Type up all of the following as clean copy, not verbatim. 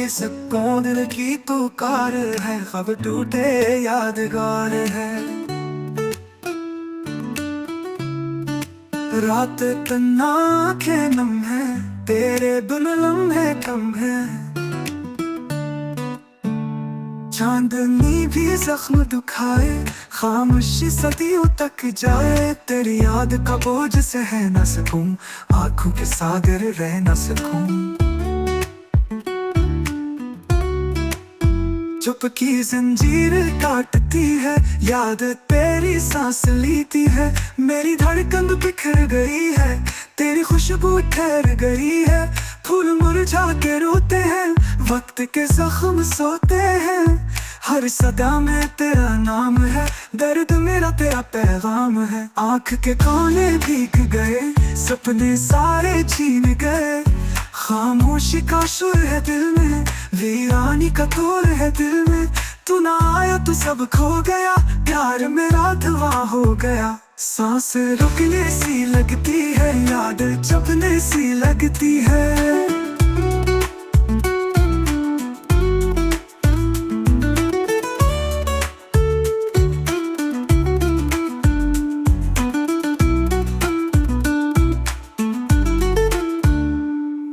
सकूं दिल की पुकार है, ख्वाब टूटे यादगार है। रात तन्हा आँखें नम है, तेरे बिन लम्हे कम है। चांदनी भी जख्म दुखाए, खामोशी सदियों तक जाए। तेरी याद का बोझ सह न सकूं, आंखों के सागर रह न सकूं। चुप की जंजीर काटती है, याद तेरी सांस लेती है। मेरी धड़कन बिखर गई है, तेरी खुशबू ठहर गई है। फूल मुरझा के रोते हैं, वक्त के जख्म सोते हैं। हर सदा में तेरा नाम है, दर्द मेरा तेरा पैगाम है। आँख के कोने भीग गए, सपने सारे छीन गए। खामोशी का सुर है दिल में, वीरानी का तोर है दिल में। तू ना आया तो सब खो गया, प्यार मेरा धुआं हो गया। सांस रुकने सी लगती है, याद चुभने सी लगती है।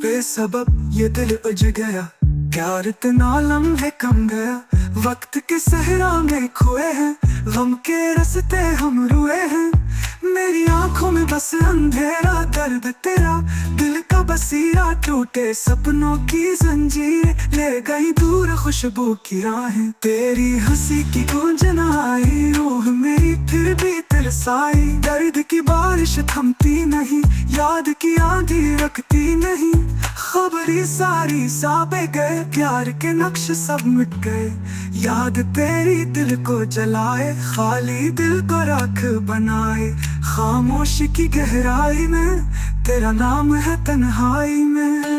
बेसबब ये दिल उलझ गया, प्यार इतना लम्हे कम गया। वक्त के सहरा में खोए हैं, गम के रास्ते हम रुए हैं। मेरी आंखों में बस अंधेरा, दर्द तेरा दिल का बसीरा। टूटे सपनों की जंजीर ले गई दूर खुशबू की राहें। तेरी हंसी की गूंजन आई, रूह मेरी फिर भी तरसाई। दर्द की बारिश थमती नहीं, याद की आंधी रखती नहीं। खबरी सारी साबे गए, प्यार के नक्श सब मिट गए। याद तेरी दिल को जलाए, खाली दिल को राख बनाए। खामोशी की गहराई में तेरा नाम है, तन्हाई में।